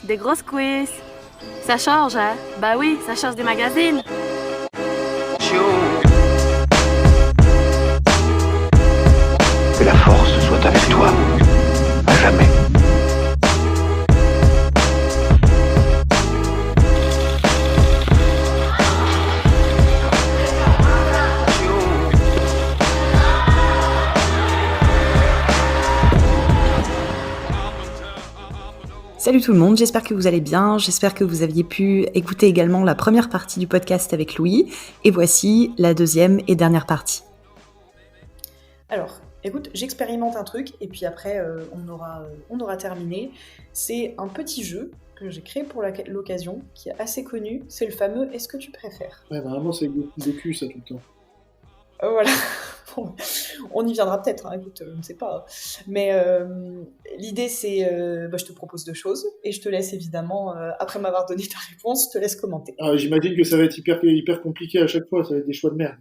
des grosses quiz. Ça change, hein? Ben oui, ça change des magazines. Que la force soit avec toi, à jamais. Salut tout le monde, j'espère que vous allez bien, j'espère que vous aviez pu écouter également la première partie du podcast avec Louis, et voici la deuxième et dernière partie. Alors, écoute, j'expérimente un truc, et puis après on aura terminé. C'est un petit jeu que j'ai créé pour l'occasion, qui est assez connu, c'est le fameux « Est-ce que tu préfères ?» Ouais, normalement, c'est avec beaucoup de cul, ça, tout le temps. Voilà, bon, on y viendra peut-être, hein, écoute, je ne sais pas. Mais l'idée, c'est, je te propose deux choses, et je te laisse évidemment, après m'avoir donné ta réponse, je te laisse commenter. Ah, j'imagine que ça va être hyper compliqué à chaque fois, ça va être des choix de merde.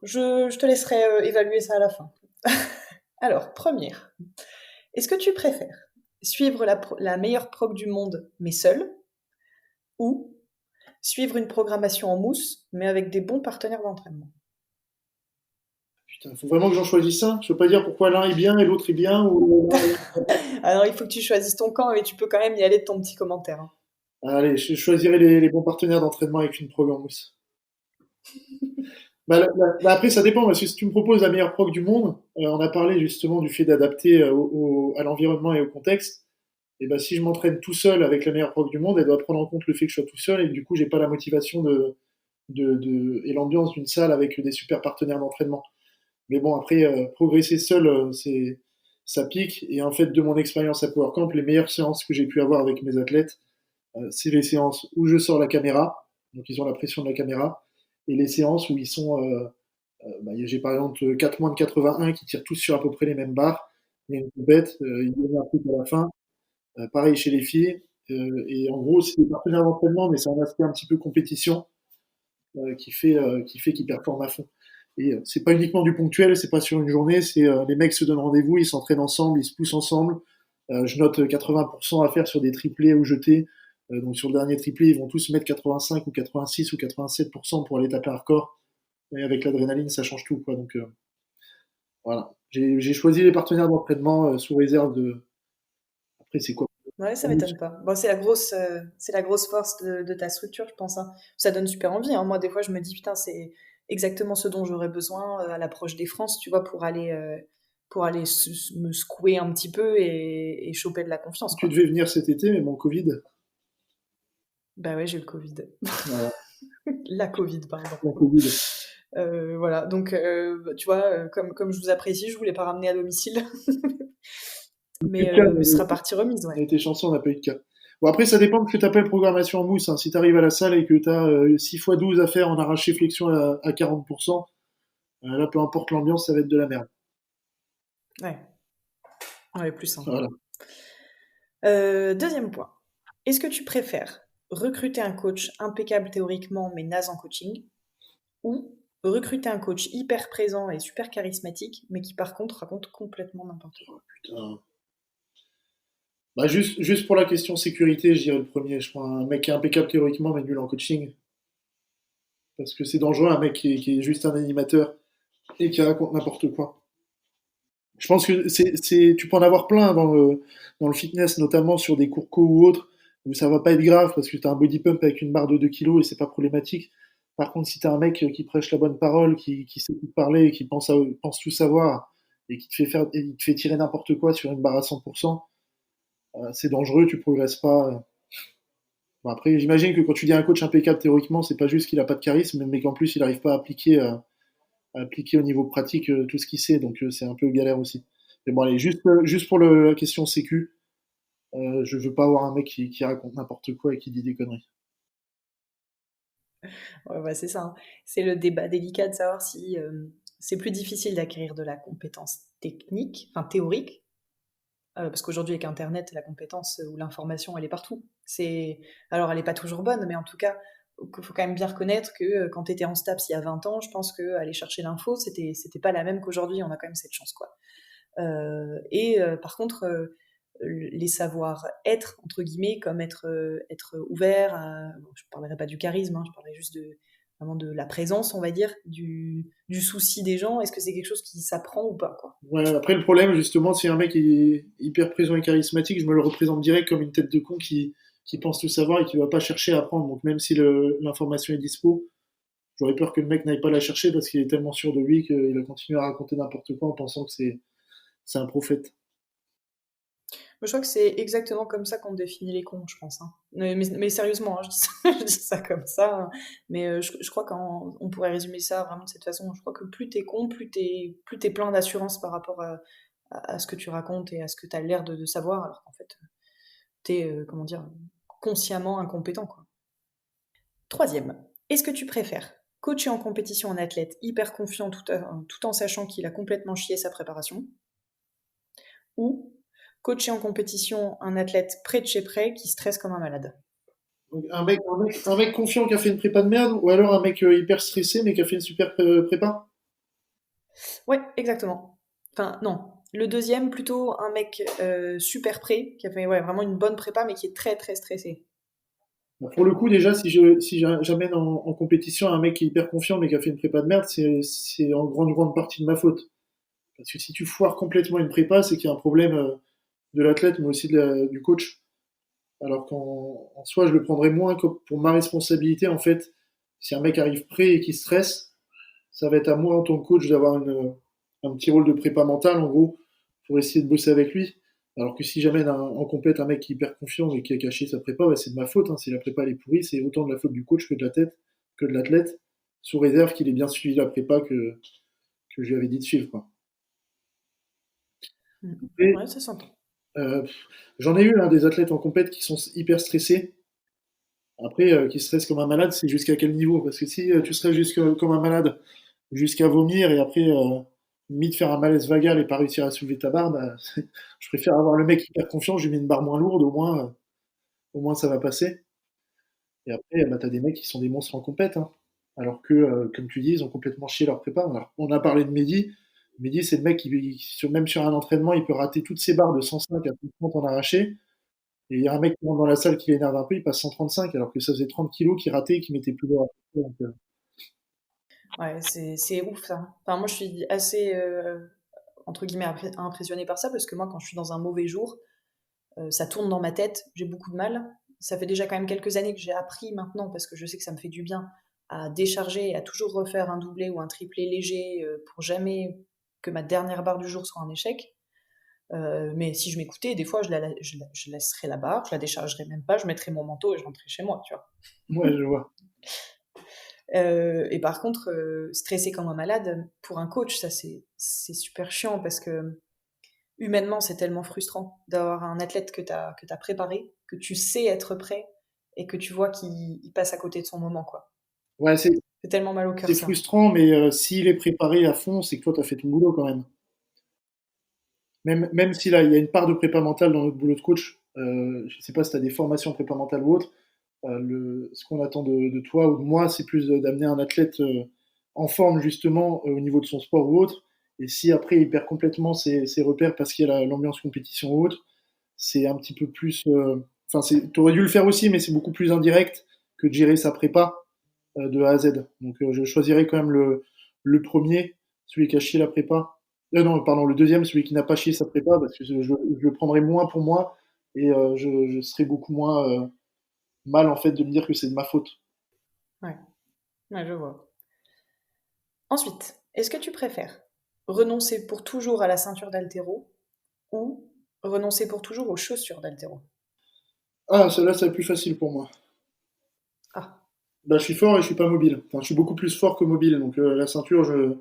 Je te laisserai évaluer ça à la fin. Alors, première. Est-ce que tu préfères suivre la meilleure prog du monde, mais seul, ou suivre une programmation en mousse, mais avec des bons partenaires d'entraînement? Putain, faut vraiment que j'en choisisse un. Je peux pas dire pourquoi l'un est bien et l'autre est bien, ou... Alors, il faut que tu choisisses ton camp, mais tu peux quand même y aller de ton petit commentaire. Hein. Allez, je choisirai les bons partenaires d'entraînement avec une prog en mousse. Après, ça dépend, parce que si tu me proposes la meilleure prog du monde, on a parlé justement du fait d'adapter à l'environnement et au contexte. Et ben, si je m'entraîne tout seul avec la meilleure prog du monde, elle doit prendre en compte le fait que je sois tout seul, et du coup, j'ai pas la motivation et l'ambiance d'une salle avec des super partenaires d'entraînement. Mais bon, après, progresser seul, ça pique. Et en fait, de mon expérience à Power Camp, les meilleures séances que j'ai pu avoir avec mes athlètes, c'est les séances où je sors la caméra, donc ils ont la pression de la caméra, et les séances où ils sont, j'ai par exemple 4 moins de 81 qui tirent tous sur à peu près les mêmes barres. Il y a une compète, ils donnent un truc à la fin. Pareil chez les filles. Et en gros, c'est des partenaires d'entraînement, mais c'est un aspect un petit peu compétition qui fait qu'ils performent à fond. Et c'est pas uniquement du ponctuel, c'est pas sur une journée, c'est les mecs se donnent rendez-vous, ils s'entraînent ensemble, ils se poussent ensemble. Je note 80% à faire sur des triplés ou jetés. Donc sur le dernier triplé, ils vont tous mettre 85 ou 86 ou 87% pour aller taper un record. Et avec l'adrénaline, ça change tout, quoi. Donc voilà. J'ai choisi les partenaires d'entraînement sous réserve de. Après, c'est quoi? Ouais, ça m'étonne pas. Bon, c'est la grosse force de ta structure, je pense. Hein. Ça donne super envie. Hein. Moi, des fois, je me dis, putain, c'est exactement ce dont j'aurais besoin à l'approche des France, tu vois, pour aller me secouer un petit peu et choper de la confiance, Tu quoi. devais venir cet été, mais mon Covid. Bah ouais, j'ai eu le Covid. Voilà, La Covid, pardon. mon Covid. Voilà, donc tu vois, comme je vous apprécie, je voulais pas ramener à domicile. Mais ce sera partie remise, On a ouais. été chanceux, on n'a pas eu de cas. Bon, après, ça dépend de ce que tu appelles programmation en mousse. Hein. Si tu arrives à la salle et que tu as 6 x 12 à faire en arraché flexion à 40%, là, peu importe l'ambiance, ça va être de la merde. Ouais, ouais, plus simple. Voilà. Deuxième point. Est-ce que tu préfères recruter un coach impeccable théoriquement mais naze en coaching ou recruter un coach hyper présent et super charismatique mais qui par contre raconte complètement n'importe quoi? Putain. Bah, juste pour la question sécurité, je dirais le premier. Je prends un mec qui est impeccable théoriquement mais nul en coaching. Parce que c'est dangereux, un mec qui est juste un animateur et qui raconte n'importe quoi. Je pense que tu peux en avoir plein dans le fitness, notamment sur des cours co ou autres, où ça va pas être grave parce que tu as un body pump avec une barre de 2 kilos et c'est pas problématique. Par contre, si tu as un mec qui prêche la bonne parole, qui sait tout parler, et qui pense tout savoir, et qui te fait tirer n'importe quoi sur une barre à 100%, c'est dangereux, tu progresses pas. Bon, après, j'imagine que quand tu dis un coach impeccable théoriquement, c'est pas juste qu'il a pas de charisme, mais qu'en plus il arrive pas à appliquer au niveau pratique tout ce qu'il sait, donc c'est un peu galère aussi. Mais bon, allez, juste pour la question sécu, je veux pas avoir un mec qui raconte n'importe quoi et qui dit des conneries. Ouais, bah, c'est ça. Hein. C'est le débat délicat de savoir si c'est plus difficile d'acquérir de la compétence technique, enfin théorique, parce qu'aujourd'hui avec Internet, la compétence ou l'information, elle est partout. Alors elle n'est pas toujours bonne, mais en tout cas, il faut quand même bien reconnaître que quand tu étais en STAPS il y a 20 ans, je pense qu'aller chercher l'info, c'était pas la même qu'aujourd'hui. On a quand même cette chance, quoi. Par contre, les savoir-être, entre guillemets, comme être ouvert, je ne parlerai pas du charisme, je parlerai juste vraiment de la présence, on va dire, du souci des gens. Est-ce que c'est quelque chose qui s'apprend ou pas, quoi? Ouais, après, le problème, justement, si un mec est hyper présent et charismatique, je me le représente direct comme une tête de con qui pense tout savoir et qui va pas chercher à apprendre. Donc, même si l'information est dispo, j'aurais peur que le mec n'aille pas la chercher parce qu'il est tellement sûr de lui qu'il va continuer à raconter n'importe quoi en pensant que c'est un prophète. Moi, je crois que c'est exactement comme ça qu'on définit les cons, je pense. Mais sérieusement, je dis ça, je dis ça comme ça. Mais je crois qu'on pourrait résumer ça vraiment de cette façon. Je crois que plus t'es con, plus t'es plein d'assurance par rapport à ce que tu racontes et à ce que t'as l'air de savoir, alors qu'en fait, t'es, comment dire, consciemment incompétent, quoi. Troisième, est-ce que tu préfères coacher en compétition un athlète hyper confiant tout en sachant qu'il a complètement chié sa préparation, ou coacher en compétition un athlète près de chez près qui stresse comme un malade? Donc, un mec confiant qui a fait une prépa de merde, ou alors un mec hyper stressé mais qui a fait une super prépa? Ouais, exactement. Enfin, non. Le deuxième, plutôt un mec super prêt, qui a fait vraiment une bonne prépa, mais qui est très très stressé. Pour le coup, déjà, si j'amène en compétition un mec qui est hyper confiant mais qui a fait une prépa de merde, c'est en grande partie de ma faute. Parce que si tu foires complètement une prépa, c'est qu'il y a un problème de l'athlète, mais aussi du coach. Alors qu'en soi, je le prendrais moins comme pour ma responsabilité, en fait. Si un mec arrive prêt et qui stresse, ça va être à moi, en tant que coach, d'avoir un petit rôle de prépa mentale, en gros, pour essayer de bosser avec lui. Alors que si j'amène en compète un mec qui est hyper confiant et qui a caché sa prépa, bah, c'est de ma faute. Si la prépa elle est pourrie, c'est autant de la faute du coach que de l'athlète, sous réserve qu'il ait bien suivi la prépa que je lui avais dit de suivre, quoi. Et, Ouais, ça s'entend. j'en ai eu des athlètes en compète qui sont hyper stressés. Après, qui stressent comme un malade, c'est jusqu'à quel niveau? Parce que si tu stresses comme un malade jusqu'à vomir et après limite faire un malaise vagal et pas réussir à soulever ta barre, bah, je préfère avoir le mec hyper confiant, je lui mets une barre moins lourde, au moins ça va passer. Et après, bah, t'as des mecs qui sont des monstres en compète, hein. Alors que, comme tu dis, ils ont complètement chié leur prépa. Alors, on a parlé de Mehdi. Mehdi, c'est le mec même sur un entraînement, il peut rater toutes ses barres de 105 à 130 en arraché. Et il y a un mec qui rentre dans la salle qui l'énerve un peu, il passe 135, alors que ça faisait 30 kilos qu'il ratait et qu'il mettait plus lourd. Donc, Ouais, c'est ouf ça. Enfin, moi, je suis assez, entre guillemets, impressionnée par ça, parce que moi, quand je suis dans un mauvais jour, ça tourne dans ma tête, j'ai beaucoup de mal. Ça fait déjà quand même quelques années que j'ai appris maintenant, parce que je sais que ça me fait du bien, à décharger et à toujours refaire un doublé ou un triplé léger pour jamais que ma dernière barre du jour soit un échec. Mais si je m'écoutais, des fois, je laisserais la barre, je la déchargerais même pas, je mettrais mon manteau et je rentrais chez moi, tu vois. ouais, je vois. Et par contre, stresser comme un malade, pour un coach, ça c'est super chiant parce que humainement, c'est tellement frustrant d'avoir un athlète que t'as préparé, que tu sais être prêt et que tu vois qu'il passe à côté de son moment, quoi. Ouais, C'est tellement mal au cœur, c'est ça. frustrant, mais s'il est préparé à fond, c'est que toi, t'as fait ton boulot quand même. Même si là, il y a une part de prépa mentale dans notre boulot de coach, je sais pas si tu as des formations en prépa mentale ou autre, ce qu'on attend de toi ou de moi, c'est plus d'amener un athlète en forme justement au niveau de son sport ou autre. Et si après il perd complètement ses repères parce qu'il y a l'ambiance compétition ou autre, c'est un petit peu plus. Enfin, t'aurais dû le faire aussi, mais c'est beaucoup plus indirect que de gérer sa prépa de A à Z. Donc je choisirais quand même le premier, celui qui a chié la prépa. Non, pardon, le deuxième, celui qui n'a pas chié sa prépa, parce que je le prendrais moins pour moi et je serais beaucoup moins mal en fait de me dire que c'est de ma faute. Ouais, ouais, je vois. Ensuite, est-ce que tu préfères renoncer pour toujours à la ceinture d'haltéro ou renoncer pour toujours aux chaussures d'haltéro? Ah, celle-là, c'est la plus facile pour moi. Ah, Bah, je suis fort et je suis pas mobile. Enfin, je suis beaucoup plus fort que mobile, donc la ceinture, je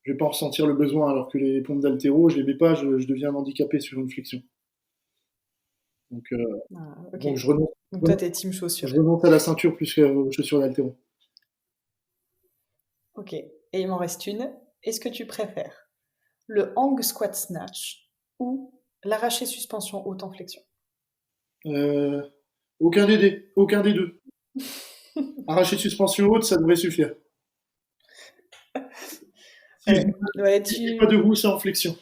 vais pas en ressentir le besoin, alors que les pompes d'haltéro, je les mets pas, je deviens handicapé sur une flexion. Donc, ok. donc Donc toi, t'es team chaussures. je renonce à la ceinture plus qu'aux chaussures d'haltéro. Ok. Et il m'en reste une. Est-ce que tu préfères le hang squat snatch ou l'arraché suspension haute en flexion? Euh, aucun des deux. Arracher de suspension haute, ça devrait suffire. Si je Ouais, n'ai pas de roue, c'est en flexion.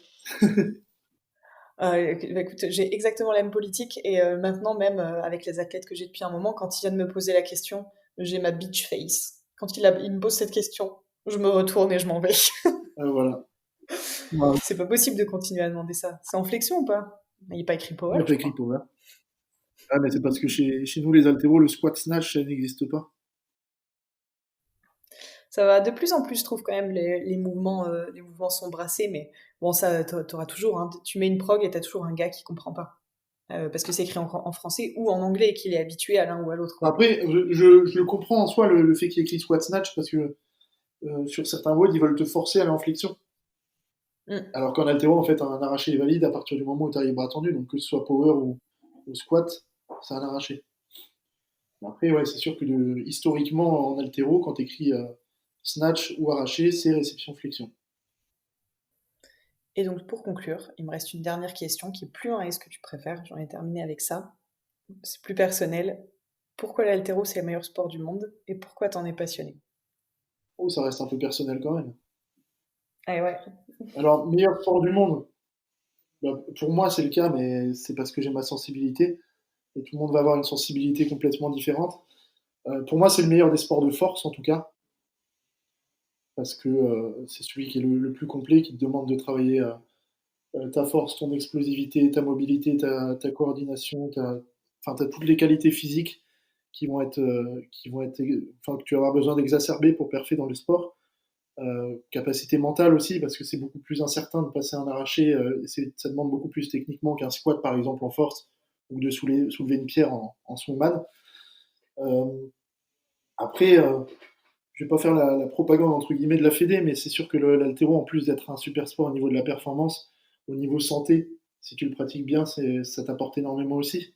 Écoute, j'ai exactement la même politique et maintenant même avec les athlètes que j'ai depuis un moment, quand ils viennent me poser la question, j'ai ma bitch face. Quand il me pose cette question, je me retourne et je m'en vais. Voilà. Ouais, C'est pas possible de continuer à demander ça. C'est en flexion ou pas? Il n'est pas écrit on power, n'a pas je écrit crois. power. Ah, mais c'est parce que chez nous, les haltéros, le squat snatch, ça n'existe pas. Ça va de plus en plus, je trouve quand même les mouvements sont brassés, mais bon, ça, t'auras toujours. Hein. Tu mets une prog et t'as toujours un gars qui comprend pas. Parce que c'est écrit en français ou en anglais et qu'il est habitué à l'un ou à l'autre, quoi. Après, je comprends en soi le fait qu'il y ait écrit squat snatch parce que sur certains WOD, ils veulent te forcer à aller en flexion. Mm. Alors qu'en haltéro, en fait, un arraché est valide à partir du moment où tu as les bras tendus. Donc que ce soit power ou squat, c'est un arraché. Après, ouais, c'est sûr que historiquement, en haltéro, quand tu écris snatch ou arraché, c'est réception-flexion. Et donc, pour conclure, il me reste une dernière question qui est plus un est-ce que tu préfères. J'en ai terminé avec ça. C'est plus personnel. Pourquoi l'haltéro, c'est le meilleur sport du monde et pourquoi t'en es passionné? Oh, ça reste un peu personnel quand même. Ah ouais. Alors, meilleur sport du monde, bah, pour moi, c'est le cas, mais c'est parce que j'ai ma sensibilité. Et tout le monde va avoir une sensibilité complètement différente. Pour moi, c'est le meilleur des sports de force, en tout cas, parce que c'est celui qui est le plus complet, qui te demande de travailler ta force, ton explosivité, ta mobilité, ta coordination, enfin, t'as toutes les qualités physiques enfin, que tu vas avoir besoin d'exacerber pour perfer dans le sport. Capacité mentale aussi, parce que c'est beaucoup plus incertain de passer un arraché, ça demande beaucoup plus techniquement qu'un squat, par exemple, en force, ou de soulever une pierre en swingman. Euh, Après, je vais pas faire la propagande entre guillemets de la Fédé, mais c'est sûr que l'haltéro, en plus d'être un super sport au niveau de la performance, au niveau santé, si tu le pratiques bien, ça t'apporte énormément aussi.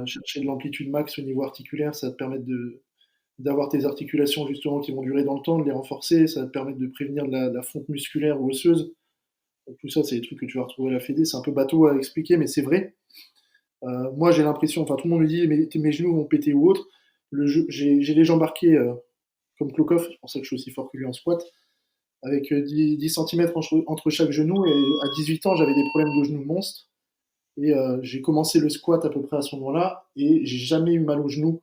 Chercher de l'amplitude max au niveau articulaire, ça va te permettre d'avoir tes articulations justement qui vont durer dans le temps, de les renforcer, ça va te permettre de prévenir de la fonte musculaire ou osseuse. Donc, tout ça, c'est des trucs que tu vas retrouver à la Fédé. C'est un peu bateau à expliquer, mais c'est vrai. Moi, j'ai l'impression, enfin, tout le monde me dit, mes genoux vont péter ou autre. J'ai les jambes arquées comme Klokov, c'est pour ça que je suis aussi fort que lui en squat, avec 10 cm entre chaque genou. Et à 18 ans, j'avais des problèmes de genoux monstres. Et j'ai commencé le squat à peu près à ce moment-là. Et j'ai jamais eu mal aux genoux.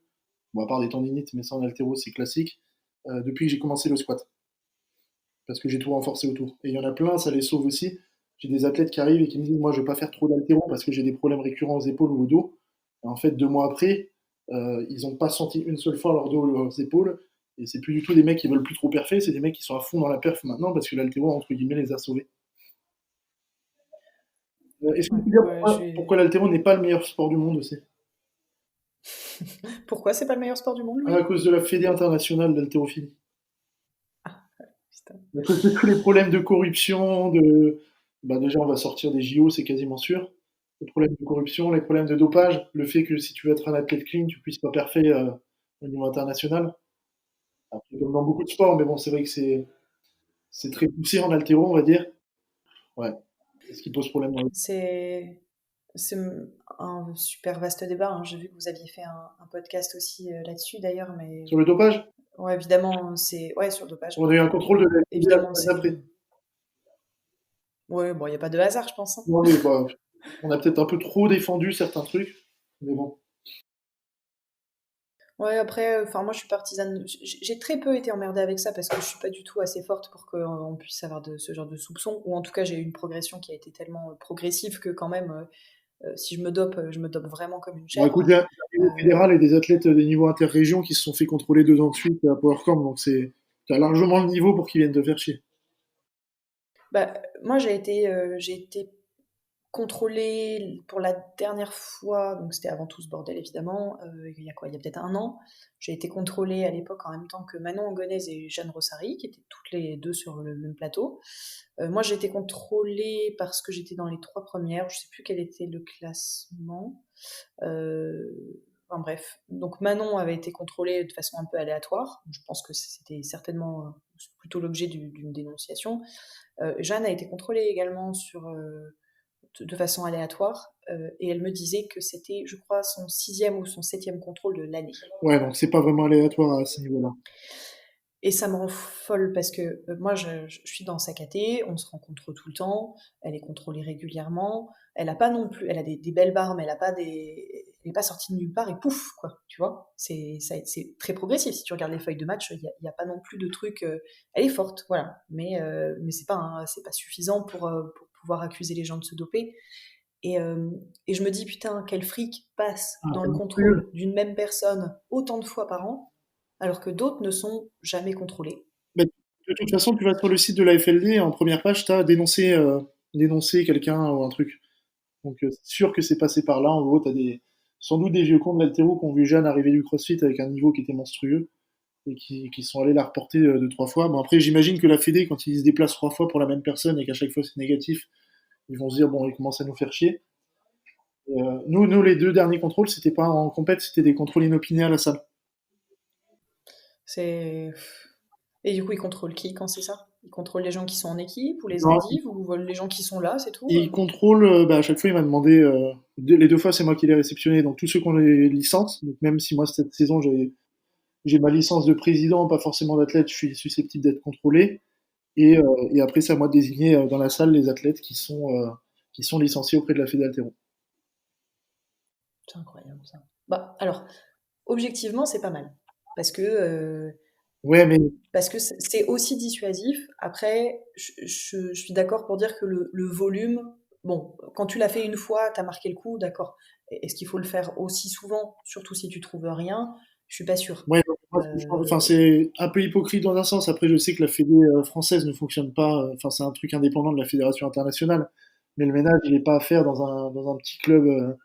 Bon, à part des tendinites, mais ça en haltéro, c'est classique. Depuis que j'ai commencé le squat. Parce que j'ai tout renforcé autour. Et il y en a plein, ça les sauve aussi. J'ai des athlètes qui arrivent et qui me disent, moi, je vais pas faire trop d'haltéro parce que j'ai des problèmes récurrents aux épaules ou au dos. Et en fait, 2 mois après, ils n'ont pas senti une seule fois leur dos ou leurs épaules. Et c'est plus du tout des mecs qui veulent plus trop perfer, c'est des mecs qui sont à fond dans la perf maintenant parce que l'haltéro, entre guillemets, les a sauvés. Est-ce que Ouais, tu peux dire ouais, pourquoi l'haltéro n'est pas le meilleur sport du monde aussi? Pourquoi c'est pas le meilleur sport du monde, À Louis? cause de la Fédé internationale d'haltérophilie. Ah, putain. À cause de tous les problèmes de corruption, bah déjà on va sortir des JO, c'est quasiment sûr. Les problèmes de corruption, les problèmes de dopage, le fait que si tu veux être un athlète clean, tu puisses pas perfer au niveau international. Après, comme dans beaucoup de sports, mais bon, c'est vrai que c'est très poussé en haltéro, on va dire. Ouais. C'est ce qui pose problème dans le... C'est c'est un super vaste débat. Hein. J'ai vu que vous aviez fait un podcast aussi là-dessus d'ailleurs, mais Sur le dopage, ouais, évidemment, c'est ouais sur le dopage. on a eu un contrôle de la Évidemment, FIDE c'est après. ouais, bon, il y a pas de hasard, je pense. Hein. Non, mais bah, on a peut-être un peu trop défendu certains trucs, mais bon. Ouais, après, enfin moi je suis partisane. J'ai très peu été emmerdée avec ça parce que je suis pas du tout assez forte pour qu'on puisse avoir ce genre de soupçons. Ou en tout cas, j'ai eu une progression qui a été tellement progressive que quand même, si je me dope vraiment comme une Bon, chèvre. écoute, il y a un niveau fédéral et des athlètes des niveaux interrégions qui se sont fait contrôler 2 ans de suite à PowerCamp, donc t'as largement le niveau pour qu'ils viennent te faire chier. Bah, moi j'ai été contrôlée pour la dernière fois, donc c'était avant tout ce bordel évidemment, il y a quoi? Il y a peut-être un an. J'ai été contrôlée à l'époque en même temps que Manon Angonèse et Jeanne Rossary, qui étaient toutes les deux sur le même plateau. Moi j'ai été contrôlée parce que j'étais dans les 3 premières, je sais plus quel était le classement. Enfin bref, donc Manon avait été contrôlée de façon un peu aléatoire, je pense que c'était certainement plutôt l'objet d'une dénonciation. Jeanne a été contrôlée également de façon aléatoire, et elle me disait que c'était, je crois, son 6e ou son 7e contrôle de l'année. Ouais, donc c'est pas vraiment aléatoire à ce niveau-là. Et ça me rend folle parce que moi, je suis dans sa caté, on se rencontre tout le temps, elle est contrôlée régulièrement, elle a pas non plus, elle a des belles barres, mais elle est pas sortie de nulle part et pouf, quoi, tu vois. C'est très progressif. Si tu regardes les feuilles de match, il y a pas non plus de trucs. Elle est forte, voilà, mais c'est pas suffisant pour pouvoir accuser les gens de se doper. Et je me dis, putain, quel fric passe Ah, dans c'est le monstrueux. contrôle d'une même personne autant de fois par an, alors que d'autres ne sont jamais contrôlés. Mais de toute façon, tu vas sur le site de la FLD, en première page, tu as dénoncé quelqu'un ou un truc. Donc c'est sûr que c'est passé par là. En gros, tu as sans doute des vieux cons de l'altéro qui ont vu Jeanne arriver du CrossFit avec un niveau qui était monstrueux et qui sont allés la reporter 2, 3 fois. Bon, après, j'imagine que la Fédé, quand ils se déplacent 3 fois pour la même personne et qu'à chaque fois c'est négatif, ils vont se dire, bon, ils commencent à nous faire chier. Nous, les 2 derniers contrôles, c'était pas en compète, c'était des contrôles inopinés à la salle. C'est... Et du coup, ils contrôlent qui quand c'est ça? Ils contrôlent les gens qui sont en équipe ou les Non, endives ou les gens qui sont là, c'est tout? il contrôle, à chaque fois, il m'a demandé, les 2 fois, c'est moi qui l'ai réceptionné, donc tous ceux qui ont les licences, donc même si moi, cette saison, j'ai ma licence de président, pas forcément d'athlète, je suis susceptible d'être contrôlé. Et après, c'est à moi de désigner dans la salle les athlètes qui sont licenciés auprès de la Fédé Altéro. C'est incroyable ça. Bah, alors, objectivement, c'est pas mal. Parce que, Ouais, mais c'est aussi dissuasif. Après, je suis d'accord pour dire que le volume, bon, quand tu l'as fait une fois, t'as marqué le coup, d'accord. Est-ce qu'il faut le faire aussi souvent, surtout si tu trouves rien? Je suis pas sûre. ouais, donc, moi, enfin, c'est un peu hypocrite dans un sens. Après, je sais que la Fédé française ne fonctionne pas. Enfin, c'est un truc indépendant de la Fédération internationale. Mais le ménage, il n'est pas à faire dans un petit club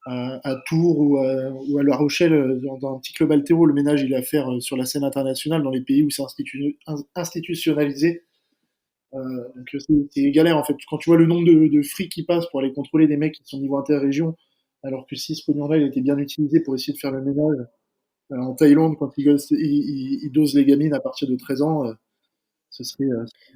à Tours ou à La Rochelle, dans un petit club altéro. Le ménage, il est à faire sur la scène internationale dans les pays où c'est institutionnalisé. Donc c'est galère en fait. Quand tu vois le nombre de fric qui passent pour aller contrôler des mecs qui sont niveau interrégion, alors que si ce pognon-là il était bien utilisé pour essayer de faire le ménage en Thaïlande, quand ils dosent les gamines à partir de 13 ans, ce serait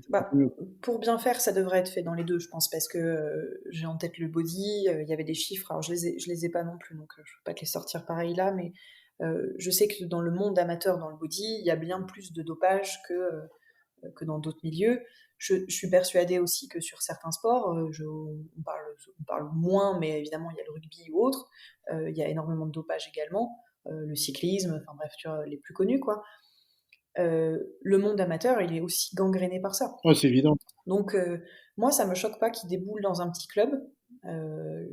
Bah, mieux. pour bien faire, ça devrait être fait dans les deux, je pense, parce que j'ai en tête le body, il y avait des chiffres, alors je les ai pas non plus, donc je peux pas te les sortir pareil là, mais je sais que dans le monde amateur, dans le body, il y a bien plus de dopage que dans d'autres milieux. Je suis persuadée aussi que sur certains sports, on parle moins, mais évidemment il y a le rugby ou autre, il y a énormément de dopage également, le cyclisme, enfin bref, tu vois, les plus connus quoi. Le monde amateur, il est aussi gangréné par ça. Ouais, c'est évident. Donc, moi, ça me choque pas qu'ils déboulent dans un petit club, euh,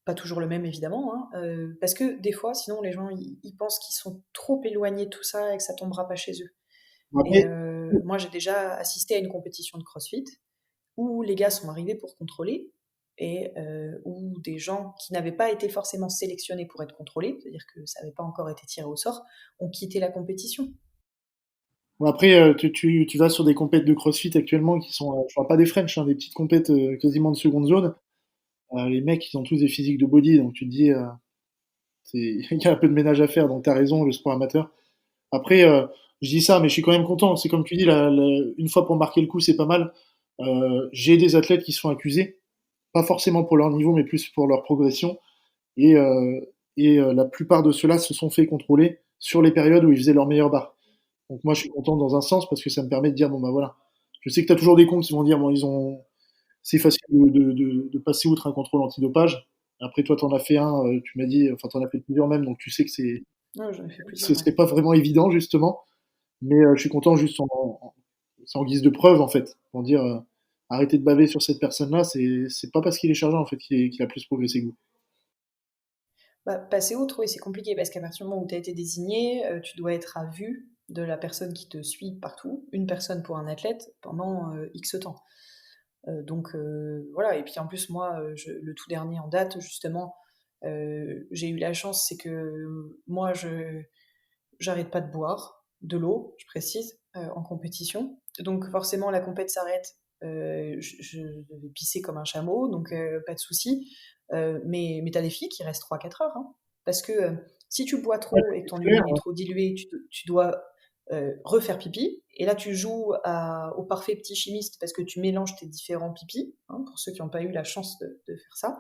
pas toujours le même évidemment, hein, parce que des fois, sinon, les gens ils pensent qu'ils sont trop éloignés de tout ça et que ça tombera pas chez eux. Et Après, moi, j'ai déjà assisté à une compétition de CrossFit où les gars sont arrivés pour contrôler et où des gens qui n'avaient pas été forcément sélectionnés pour être contrôlés, c'est-à-dire que ça n'avait pas encore été tiré au sort, ont quitté la compétition. bon, après tu vas sur des compètes de CrossFit actuellement qui sont, je parle pas des French, hein, des petites compètes quasiment de seconde zone. Les mecs, ils ont tous des physiques de body, donc tu te dis, il y a un peu de ménage à faire, donc t'as raison, le sport amateur. Après, je dis ça, mais je suis quand même content. C'est comme tu dis, une fois pour marquer le coup, c'est pas mal. J'ai des athlètes qui se font accuser, pas forcément pour leur niveau, mais plus pour leur progression. Et, la plupart de ceux-là se sont fait contrôler sur les périodes où ils faisaient leur meilleure barre. Donc moi, je suis content dans un sens parce que ça me permet de dire, bon bah voilà. Je sais que tu as toujours des cons qui vont dire, bon, c'est facile de passer outre un contrôle antidopage. Après, toi, t'en as fait un, tu m'as dit, enfin, t'en as fait plusieurs même, donc tu sais que Ouais, j'en ai fait plusieurs, ce ouais. serait pas vraiment évident, justement. Mais je suis content juste c'est en guise de preuve, en fait, pour dire arrêtez de baver sur cette personne-là, c'est pas parce qu'il est chargé, en fait, qu'il a plus progressé que vous. Bah, passer outre, oui, c'est compliqué parce qu'à partir du moment où tu as été désigné, tu dois être à vue de la personne qui te suit partout, une personne pour un athlète pendant X temps. Donc voilà, et puis en plus, moi, le tout dernier en date, justement, j'ai eu la chance, c'est que moi, j'arrête pas de boire de l'eau, je précise, en compétition. Donc forcément, la compète s'arrête. Je vais pisser comme un chameau, donc pas de souci. Mais t'as des filles qui restent 3-4 heures. Hein, parce que si tu bois Ouais, trop et que ton c'est clair, urine est hein. trop diluée, tu dois refaire pipi. Et là, tu joues au parfait petit chimiste parce que tu mélanges tes différents pipis. Hein, pour ceux qui n'ont pas eu la chance de faire ça,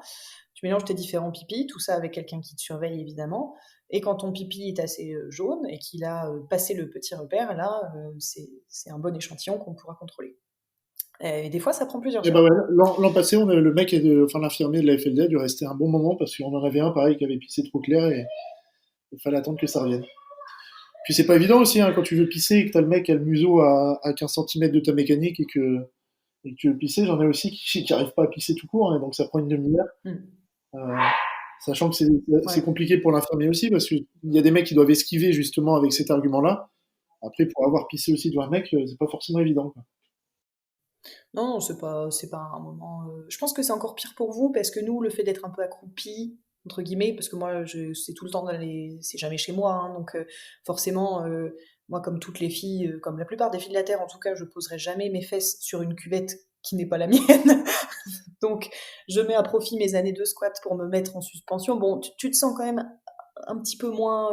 Tu mélanges tes différents pipis, tout ça avec quelqu'un qui te surveille évidemment. Et quand ton pipi est assez jaune et qu'il a passé le petit repère, là, c'est un bon échantillon qu'on pourra contrôler. Et des fois, ça prend plusieurs Et heures. ouais, l'an passé, le mec, enfin l'infirmier de la FLD a dû rester un bon moment parce qu'on en avait un pareil qui avait pissé trop clair et il fallait attendre que ça revienne. Puis c'est pas évident aussi, hein, quand tu veux pisser et que t'as le mec qui a le museau à 15 cm de ta mécanique et que tu veux pisser, j'en ai aussi qui arrivent pas à pisser tout court, hein, et donc ça prend une demi-heure. Euh, Sachant que c'est compliqué pour l'infirmier aussi, parce qu'il y a des mecs qui doivent esquiver justement avec cet argument-là. Après, pour avoir pissé aussi devant un mec, c'est pas forcément évident, quoi. Non, c'est pas un moment. Je pense que c'est encore pire pour vous parce que nous, le fait d'être un peu accroupi, entre guillemets, parce que moi, c'est tout le temps c'est jamais chez moi, hein, donc forcément, moi, comme toutes les filles, comme la plupart des filles de la Terre, en tout cas, je poserai jamais mes fesses sur une cuvette qui n'est pas la mienne. Donc, je mets à profit mes années de squat pour me mettre en suspension. Bon, tu te sens quand même un petit peu moins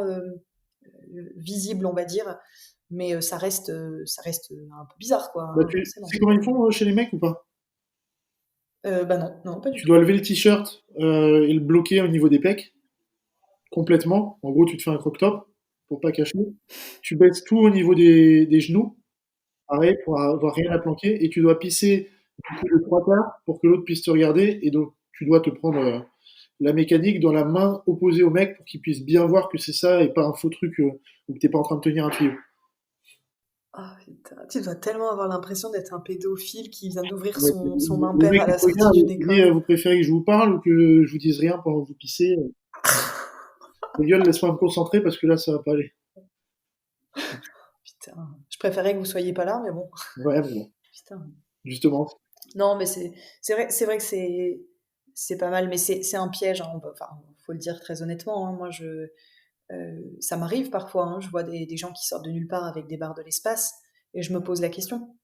visible, on va dire, mais ça reste un peu bizarre, quoi. Bah, Forcément. c'est comment ils font chez les mecs ou pas? Bah non, pas du Tu tout. dois lever le t-shirt et le bloquer au niveau des pecs, complètement. En gros, tu te fais un croc-top pour pas cacher. Tu baisses tout au niveau des genoux, pareil, pour avoir rien à planquer. Et tu dois pisser du coup de 3 quarts pour que l'autre puisse te regarder. Et donc, tu dois te prendre la mécanique dans la main opposée au mec pour qu'il puisse bien voir que c'est ça et pas un faux truc où t'es pas en train de tenir un tuyau. Ah putain, tu dois tellement avoir l'impression d'être un pédophile qui vient d'ouvrir Ouais, son le impair mec à la qui te sortie regarde, d'une il te dit école. vous préférez que je vous parle ou que je vous dise rien pendant que vous pissez? Ta gueule, laisse-moi me concentrer parce que là, ça va pas aller. Putain, je préférais que vous soyez pas là, mais bon, Ouais, mais bon, putain. justement. Non, mais c'est vrai que c'est pas mal, mais c'est un piège, hein, enfin, faut le dire très honnêtement, hein, moi ça m'arrive parfois, hein, je vois des gens qui sortent de nulle part avec des barres de l'espace et je me pose la question.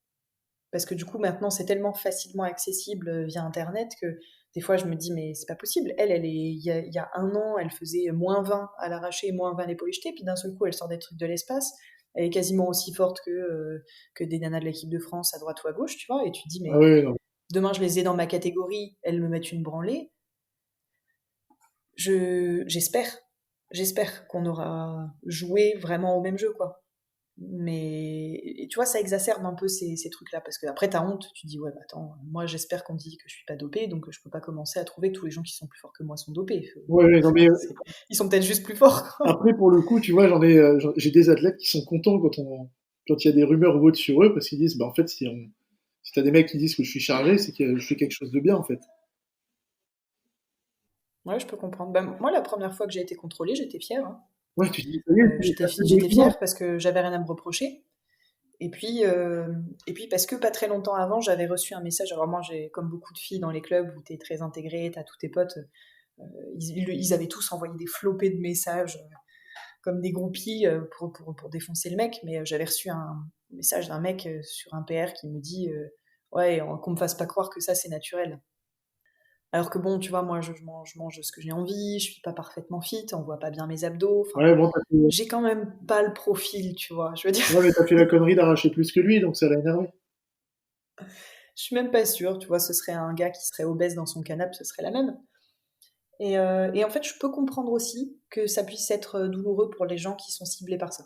Parce que du coup, maintenant, c'est tellement facilement accessible via Internet que des fois, je me dis, mais c'est pas possible. Il y a un an, elle faisait -20 à l'arraché, -20 l'épaule jetée, puis d'un seul coup, elle sort des trucs de l'espace. Elle est quasiment aussi forte que des nanas de l'équipe de France à droite ou à gauche, tu vois. Et tu te dis, Ah mais ouais, non. demain, je les ai dans ma catégorie, elles me mettent une branlée. J'espère, j'espère qu'on aura joué vraiment au même jeu, quoi. Mais et tu vois, ça exacerbe un peu ces trucs-là, parce que après t'as honte, tu dis ouais, bah attends, moi j'espère qu'on me dit que je suis pas dopée, donc je peux pas commencer à trouver que tous les gens qui sont plus forts que moi sont dopés. Ouais, ouais, non, mais Ils sont peut-être juste plus forts, quoi. après, pour le coup, tu vois, j'ai des athlètes qui sont contents quand il y a des rumeurs ou autres sur eux parce qu'ils disent, bah en fait, si t'as des mecs qui disent que je suis chargé, c'est que je fais quelque chose de bien, en fait. Ouais, je peux comprendre. Bah, moi, la première fois que j'ai été contrôlée, j'étais fière, hein. Ouais, tu dis, ça y est, J'étais fière parce que j'avais rien à me reprocher. Et puis parce que pas très longtemps avant, j'avais reçu un message. Alors moi, j'ai comme beaucoup de filles dans les clubs où t'es très intégrée, t'as tous tes potes, ils avaient tous envoyé des flopées de messages comme des groupies pour défoncer le mec. Mais j'avais reçu un message d'un mec sur un PR qui me dit ouais, qu'on me fasse pas croire que ça c'est naturel. Alors que bon, tu vois, moi je mange ce que j'ai envie, je suis pas parfaitement fit, on voit pas bien mes abdos. Enfin, Ouais, bon, j'ai quand même pas le profil, tu vois. Je veux dire, ouais, mais t'as fait la connerie d'arracher plus que lui, donc ça l'a énervé. je suis même pas sûre, tu vois, ce serait un gars qui serait obèse dans son canapé, ce serait la même. Et en fait, je peux comprendre aussi que ça puisse être douloureux pour les gens qui sont ciblés par ça.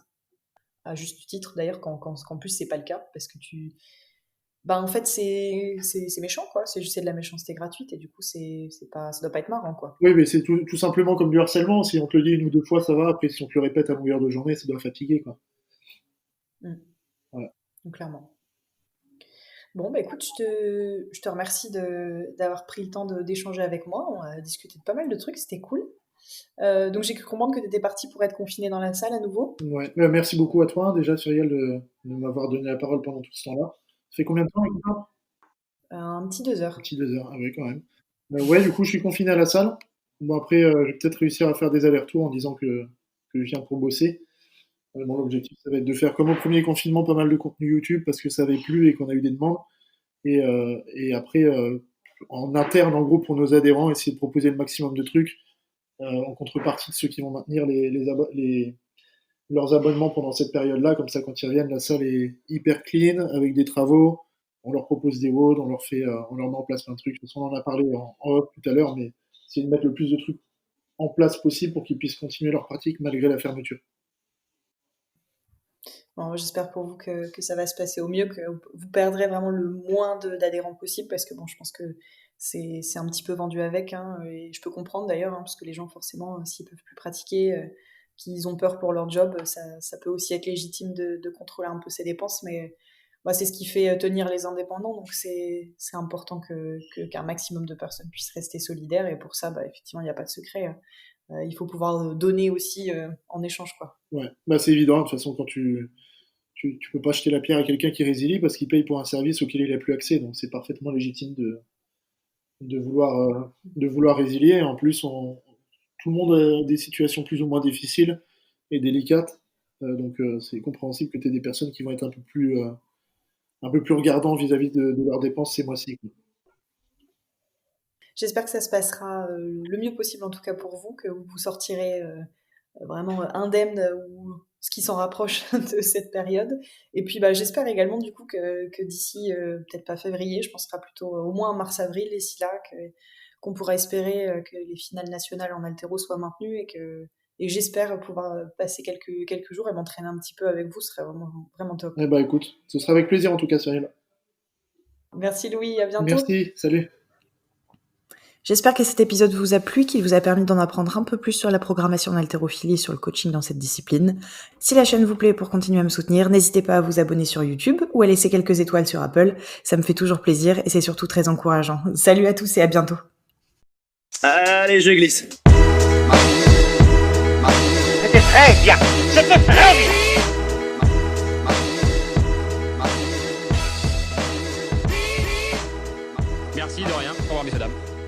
À juste titre d'ailleurs, qu'en plus c'est pas le cas, parce que bah en fait c'est méchant quoi, c'est de la méchanceté gratuite et du coup ça doit pas être marrant quoi. Oui, mais c'est tout simplement comme du harcèlement. Si on te le dit 1 ou 2 fois, ça va. Après, si on te le répète à longueur de journée, ça doit fatiguer, quoi. Mm. Voilà. Donc clairement. Bon bah écoute, je te remercie d'avoir pris le temps d'échanger avec moi. On a discuté de pas mal de trucs, c'était cool. Donc j'ai cru comprendre que tu étais parti pour être confiné dans la salle à nouveau. Ouais. Merci beaucoup à toi, déjà, Cyrielle, de m'avoir donné la parole pendant tout ce temps-là. Ça fait combien de temps, écoute, là? Un petit 2 heures. Un petit 2 heures. Ah oui, quand même. Ouais, du coup, je suis confiné à la salle. Bon, après, je vais peut-être réussir à faire des allers-retours en disant que je viens pour bosser. Bon, l'objectif, ça va être de faire comme au premier confinement, pas mal de contenu YouTube parce que ça avait plu et qu'on a eu des demandes. Et après, en interne, en gros, pour nos adhérents, essayer de proposer le maximum de trucs en contrepartie de ceux qui vont maintenir leurs abonnements pendant cette période-là. Comme ça, quand ils reviennent, la salle est hyper clean, avec des travaux. On leur propose des WOD, on leur met en place plein de trucs. De toute façon, on en a parlé en off tout à l'heure, mais essayer de mettre le plus de trucs en place possible pour qu'ils puissent continuer leur pratique malgré la fermeture. Bon, j'espère pour vous que ça va se passer au mieux, que vous perdrez vraiment le moins d'adhérents possible, parce que bon, je pense que c'est un petit peu vendu avec, hein, et je peux comprendre d'ailleurs, hein, parce que les gens, forcément, s'ils peuvent plus pratiquer, qu'ils ont peur pour leur job, ça peut aussi être légitime de contrôler un peu ses dépenses, mais c'est ce qui fait tenir les indépendants, donc c'est important qu'un maximum de personnes puissent rester solidaires, et pour ça, effectivement, il n'y a pas de secret. Il faut pouvoir donner aussi en échange, quoi. Ouais, c'est évident. De toute façon, quand tu peux pas jeter la pierre à quelqu'un qui résilie parce qu'il paye pour un service auquel il n'a plus accès. Donc c'est parfaitement légitime de vouloir résilier. En plus, tout le monde a des situations plus ou moins difficiles et délicates. Donc c'est compréhensible que tu aies des personnes qui vont être un peu plus regardants vis-à-vis de leurs dépenses ces mois-ci. J'espère que ça se passera le mieux possible, en tout cas pour vous, que vous sortirez vraiment indemne ou ce qui s'en rapproche de cette période. Et puis j'espère également du coup que d'ici, peut-être pas février, je pense que ce sera plutôt au moins mars-avril, d'ici là, qu'on pourra espérer que les finales nationales en haltéro soient maintenues, et j'espère pouvoir passer quelques jours et m'entraîner un petit peu avec vous. Ce serait vraiment, vraiment top. Écoute, ce sera avec plaisir en tout cas, Cyril. Merci Louis, à bientôt. Merci, salut. J'espère que cet épisode vous a plu, qu'il vous a permis d'en apprendre un peu plus sur la programmation d'haltérophilie et sur le coaching dans cette discipline. Si la chaîne vous plaît, pour continuer à me soutenir, n'hésitez pas à vous abonner sur YouTube ou à laisser quelques étoiles sur Apple. Ça me fait toujours plaisir et c'est surtout très encourageant. Salut à tous et à bientôt. Allez, je glisse. C'était très bien. C'était très bien. Merci de rien. Au revoir, messieurs, dames.